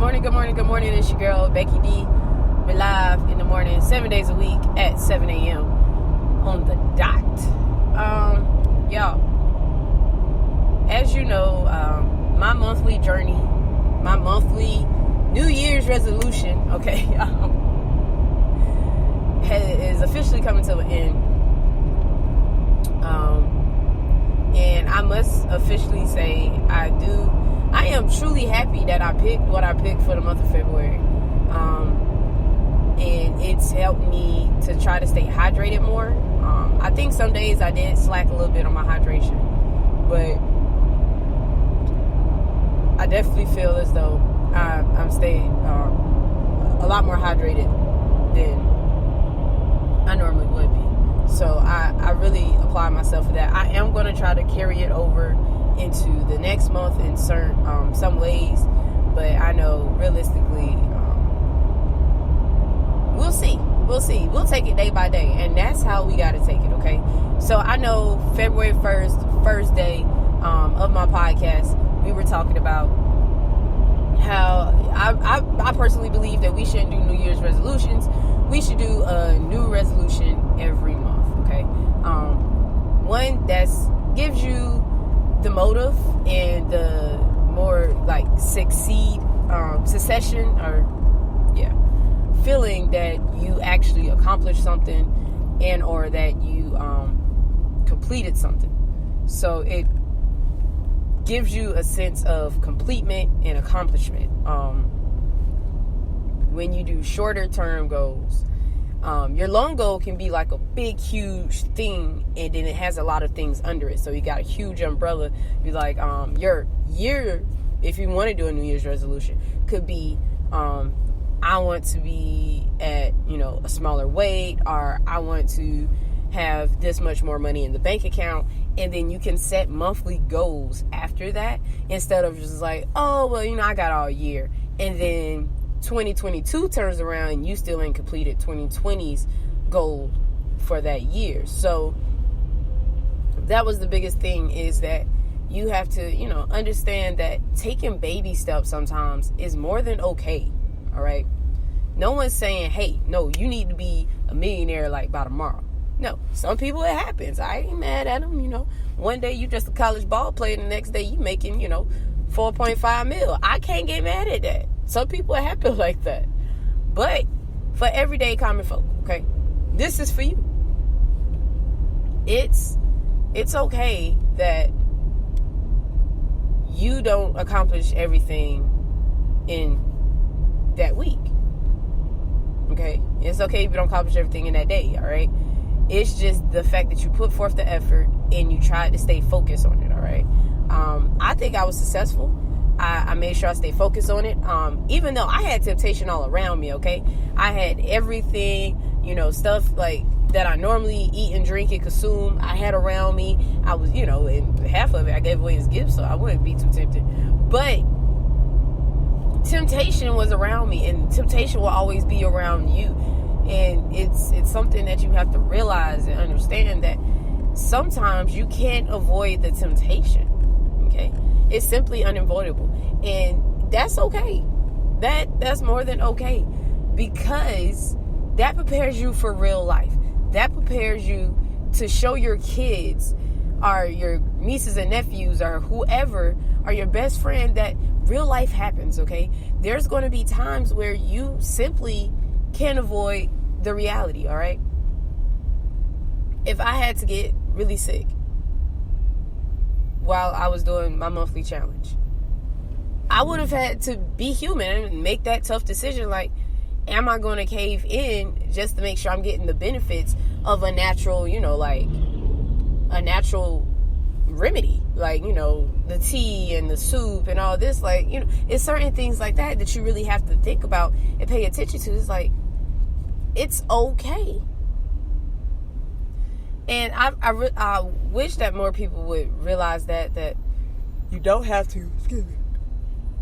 Good morning. It's your girl, Becky D. We're live in the morning, 7 days a week at 7 a.m. on the dot. Y'all, as you know, my monthly journey, my monthly New Year's resolution, is officially coming to an end. And I must officially say I am truly happy that I picked what I picked for the month of February. And it's helped me to try to stay hydrated more. I think some days I did slack a little bit on my hydration, but I definitely feel as though I'm staying a lot more hydrated than I normally would be. So I really apply myself for that. I am going to try to carry it over into the next month in some ways, but I know realistically, we'll see. We'll take it day by day, and that's how we got to take it, okay? So I know February 1st, first day of my podcast, we were talking about how I personally believe that we shouldn't do New Year's resolutions. We should do a new resolution every month, okay? One that gives you the motive and the more like feeling that you actually accomplished something and or that you completed something. So it gives you a sense of completement and accomplishment. When you do shorter term goals, your long goal can be like a big, huge thing, and then it has a lot of things under it. So you got a huge umbrella. Be like, your year, if you want to do a New Year's resolution, could be, I want to be at, a smaller weight, or I want to have this much more money in the bank account. And then you can set monthly goals after that, instead of just like, oh, well, I got all year. And then 2022 turns around and you still ain't completed 2020's goal for that year. So that was the biggest thing, is that you have to, understand that taking baby steps sometimes is more than okay. All right. No one's saying, hey, no, you need to be a millionaire like by tomorrow. No, some people it happens. I ain't mad at them. One day you just a college ball player, the next day you making, 4.5 mil. I can't get mad at that. Some people it happen like that. But for everyday common folk, okay, this is for you. It's okay that you don't accomplish everything in that week. Okay, it's okay if you don't accomplish everything in that day. All right, it's just the fact that you put forth the effort and you tried to stay focused on it. All right, I think I was successful. I made sure I stayed focused on it, even though I had temptation all around me. Okay, I had everything, stuff like that I normally eat and drink and consume, I had around me. I was, and half of it I gave away as gifts, so I wouldn't be too tempted. But temptation was around me, and temptation will always be around you. And it's something that you have to realize and understand, that sometimes you can't avoid the temptation. Okay, it's simply unavoidable, and that's okay. That's more than okay, because that prepares you for real life. That prepares you to show your kids, or your nieces and nephews, or whoever, or your best friend, that real life happens, okay? There's going to be times where you simply can't avoid the reality, all right? If I had to get really sick while I was doing my monthly challenge, I would have had to be human and make that tough decision, like, am I going to cave in just to make sure I'm getting the benefits of a natural, a natural remedy, like, the tea and the soup and all this, like, it's certain things like that you really have to think about and pay attention to. It's like, it's okay. And I wish that more people would realize that you don't have to,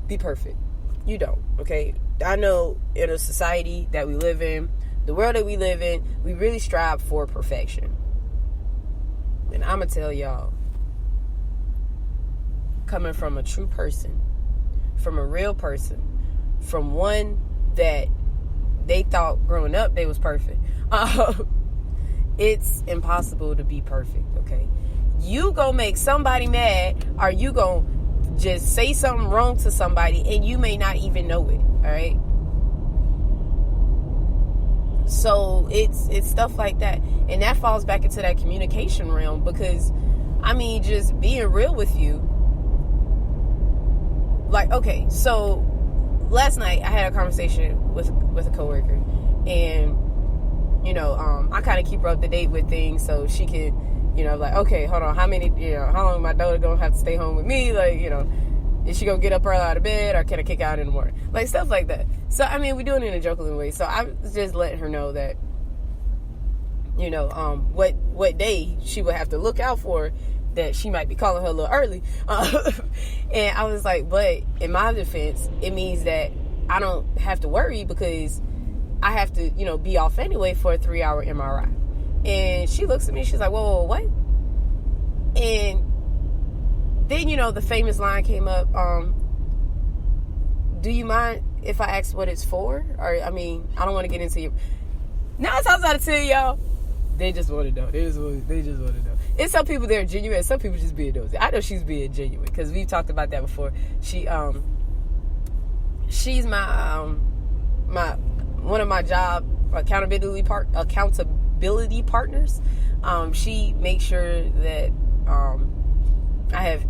be perfect. You don't, okay? I know in a society that we live in, the world that we live in, we really strive for perfection. And I'm going to tell y'all, coming from a true person, from a real person, from one that they thought growing up they was perfect. It's impossible to be perfect, okay? You go make somebody mad, or you go just say something wrong to somebody, and you may not even know it, all right? So it's stuff like that, and that falls back into that communication realm, because I mean, just being real with you, like, okay, so last night I had a conversation with a coworker, and you know, I kind of keep her up to date with things so she can, you know, like, okay, hold on, how long my daughter gonna have to stay home with me? Like, you know, is she gonna get up early out of bed, or can I kick her out in the morning? Like, stuff like that. So, I mean, we're doing it in a joking way. So I was just letting her know that, you know, what day she would have to look out for, that she might be calling her a little early. And I was like, but in my defense, it means that I don't have to worry, because I have to, you know, be off anyway for a 3-hour MRI. And she looks at me, she's like, whoa, what? And then, you know, the famous line came up, do you mind if I ask what it's for? Or, I mean, I don't want to get into it. 9 times out of 10, y'all, they just want to know. They just want to know. And some people, they're genuine. Some people just being nosy. I know she's being genuine, because we've talked about that before. She's my one of my job accountability partners. She makes sure that I have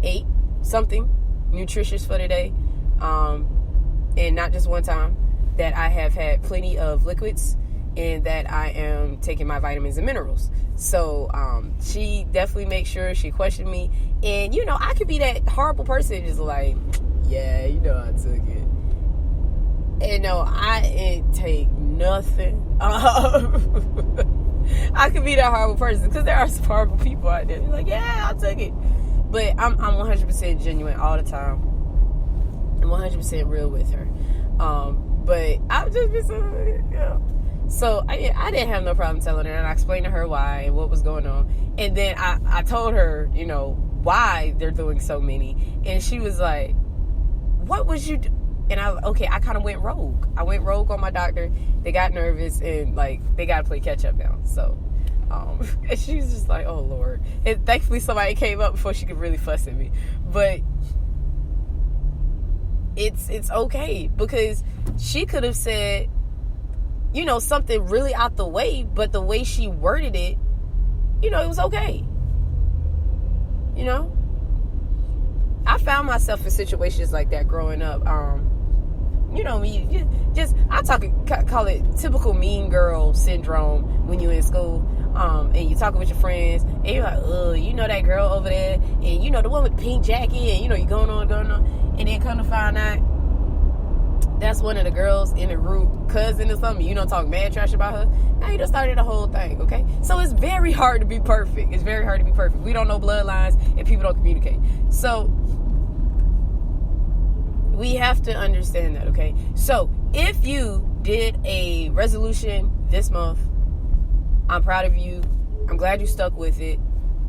ate something nutritious for the day, and not just one time, that I have had plenty of liquids, and that I am taking my vitamins and minerals. So she definitely makes sure. She questioned me, and you know, I could be that horrible person, just like, yeah, you know, I took it. And no, I ain't take nothing. I could be that horrible person, because there are some horrible people out there. They're like, yeah, I took it. But I'm 100% genuine all the time. I'm 100% real with her. But I've just been so, you know. So I didn't have no problem telling her, and I explained to her why and what was going on. And then I told her, you know, why they're doing so many. And she was like, what was you do? And I kind of went rogue. I went rogue on my doctor. They got nervous, and like, they got to play catch up now. So, and she was just like, oh Lord. And thankfully somebody came up before she could really fuss at me. But it's okay, because she could have said, you know, something really out the way, but the way she worded it, you know, it was okay. You know? I found myself in situations like that growing up. You know, I call it typical mean girl syndrome when you're in school, and you're talking with your friends, and you're like, oh, you know that girl over there, and you know the one with the pink jacket, and you know, you're going on, and then come to find out that's one of the girls in the group, cousin or something, you know, talk mad trash about her. Now you just started the whole thing, okay? So it's very hard to be perfect. It's very hard to be perfect. We don't know bloodlines, and people don't communicate. So we have to understand that, okay? So if you did a resolution this month, I'm proud of you. I'm glad you stuck with it.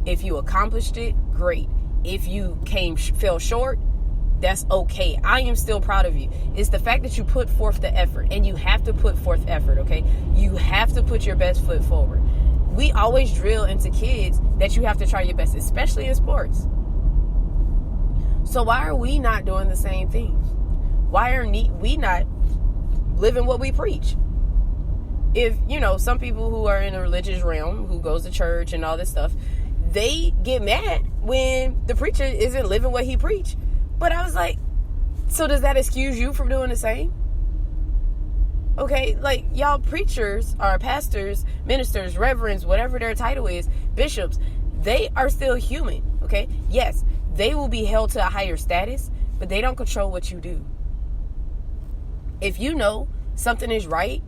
If you accomplished it, great. If you fell short, that's okay. I am still proud of you. It's the fact that you put forth the effort, and you have to put forth effort, okay? You have to put your best foot forward. We always drill into kids that you have to try your best, especially in sports. So why are we not doing the same thing? Why are we not living what we preach? If, you know, some people who are in a religious realm, who goes to church and all this stuff, they get mad when the preacher isn't living what he preached. But I was like, so does that excuse you from doing the same? Okay, like, y'all preachers or pastors, ministers, reverends, whatever their title is, bishops, they are still human, okay? Yes, they will be held to a higher status, but they don't control what you do. If you know something is right,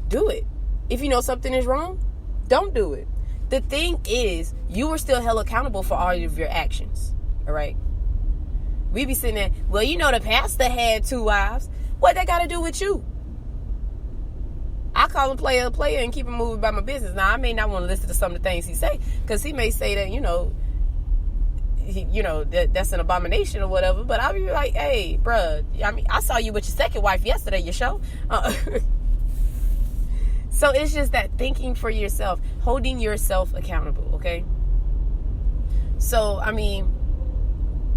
do it. If you know something is wrong, don't do it. The thing is, you are still held accountable for all of your actions, all right? We be sitting there, well, you know, the pastor had 2 wives. What that got to do with you? I call him player and keep him moving by my business. Now, I may not want to listen to some of the things he say, because he may say that, you know, that's an abomination or whatever. But I'll be like, hey, bruh, I mean, I saw you with your second wife yesterday, your show. So it's just that thinking for yourself, holding yourself accountable, okay? So, I mean,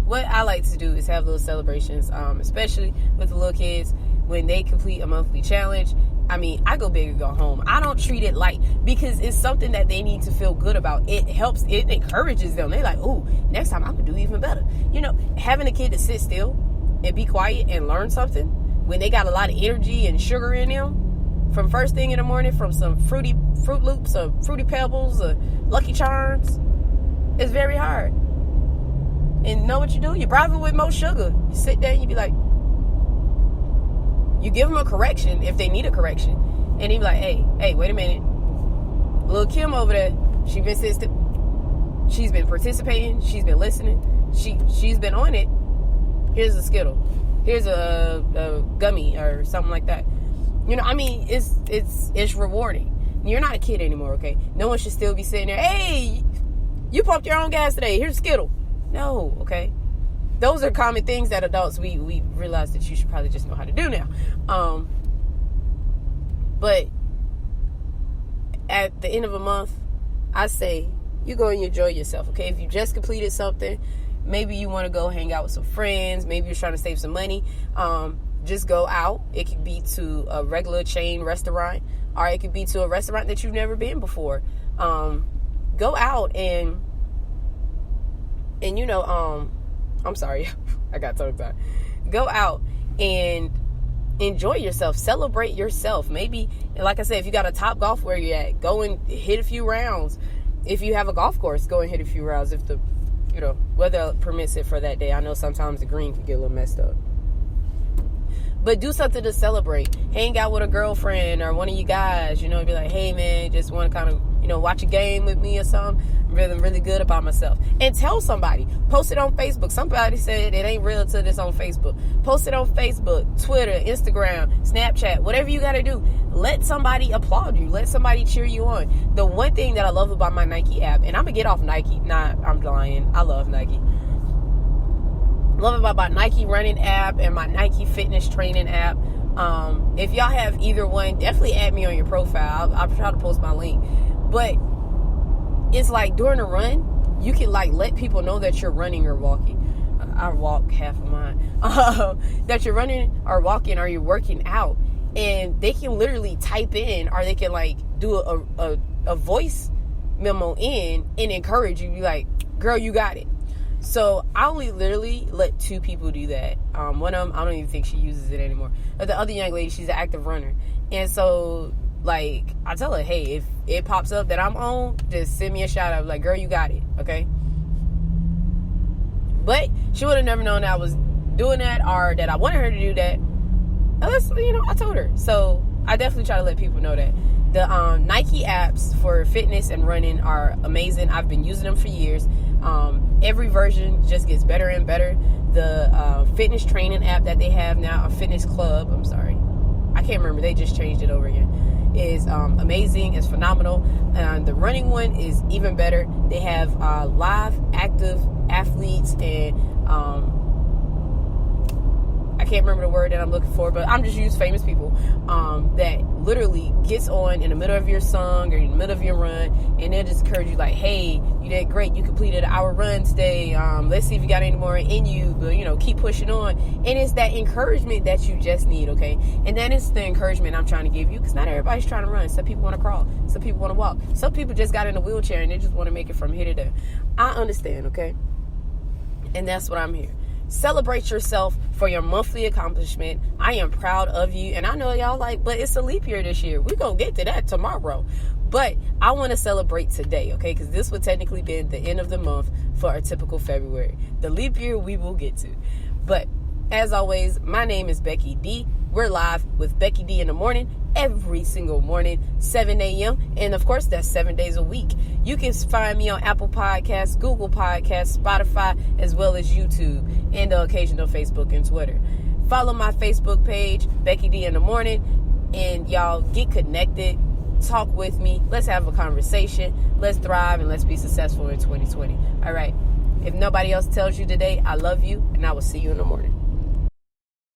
what I like to do is have little celebrations, especially with the little kids when they complete a monthly challenge. I mean, I go big or go home. I don't treat it light because it's something that they need to feel good about. It helps, it encourages them. They're like, oh, next time I'm going to do even better. Having a kid to sit still and be quiet and learn something when they got a lot of energy and sugar in them from first thing in the morning from some Fruit Loops or Fruity Pebbles or Lucky Charms, it's very hard. And know what you do? You bribe them with more sugar. You sit there and you be like, you give them a correction if they need a correction. And he be like, hey, wait a minute. Little Kim over there, she's been participating. She's been listening. She's been on it. Here's a Skittle. Here's a gummy or something like that. I mean, it's rewarding. You're not a kid anymore, okay? No one should still be sitting there, hey, you pumped your own gas today. Here's a Skittle. No, okay? Those are common things that adults, we realize that you should probably just know how to do now. But at the end of a month, I say, you go and enjoy yourself, okay? If you just completed something, maybe you want to go hang out with some friends. Maybe you're trying to save some money. Just go out. It could be to a regular chain restaurant, or it could be to a restaurant that you've never been before. Go out and I'm sorry, I got tongue tied. Go out and enjoy yourself. Celebrate yourself. Maybe, like I said, if you got a Top Golf where you're at, go and hit a few rounds. If you have a golf course, go and hit a few rounds if the weather permits it for that day. I know sometimes the green can get a little messed up. But do something to celebrate. Hang out with a girlfriend or one of you guys, be like, hey man, just want to kind of, watch a game with me or something. I'm feeling really good about myself. And tell somebody. Post it on Facebook. Somebody said it ain't real till it's on Facebook. Post it on Facebook, Twitter, Instagram, Snapchat, whatever you got to do. Let somebody applaud you. Let somebody cheer you on. The one thing that I love about my Nike app, and I'm going to get off Nike. Nah, I'm lying. I love Nike. Love about my Nike running app and my Nike fitness training app. If y'all have either one, definitely add me on your profile. I'll try to post my link. But it's like during a run, you can like let people know that you're running or walking. I walk half of mine. That you're running or walking or you're working out. And they can literally type in, or they can like do a voice memo in and encourage you. Be like, girl, you got it. So I only literally let 2 people do that. One of them, I don't even think she uses it anymore. But the other young lady, she's an active runner. And so, like, I tell her, hey, if it pops up that I'm on, just send me a shout out. Like, girl, you got it, okay? But she would have never known that I was doing that or that I wanted her to do that. Unless, I told her. So I definitely try to let people know that. The Nike apps for fitness and running are amazing. I've been using them for years. Every version just gets better and better. The fitness training app that they have now, a fitness club, I'm sorry, I can't remember, they just changed it over again, is amazing. It's phenomenal. The running one is even better. They have live active athletes and I can't remember the word that I'm looking for, but I'm just using famous people that literally gets on in the middle of your song or in the middle of your run, and they'll just encourage you like, hey, you did great, you completed an hour run today, let's see if you got any more in you, but keep pushing on. And it's that encouragement that you just need, okay? And that is the encouragement I'm trying to give you, because not everybody's trying to run. Some people want to crawl, some people want to walk, some people just got in a wheelchair and they just want to make it from here to there. I understand, okay? And that's what I'm here. Celebrate yourself for your monthly accomplishment. I am proud of you. And I know y'all like, but it's a leap year this year. We're going to get to that tomorrow. But I want to celebrate today, okay? Because this would technically be the end of the month for our typical February. The leap year we will get to. But as always, my name is Becky D. We're live with Becky D in the morning, every single morning, 7 a.m. And of course, that's 7 days a week. You can find me on Apple Podcasts, Google Podcasts, Spotify, as well as YouTube, and the occasional Facebook and Twitter. Follow my Facebook page, Becky D in the morning, and y'all get connected. Talk with me. Let's have a conversation. Let's thrive and let's be successful in 2020. All right. If nobody else tells you today, I love you, and I will see you in the morning.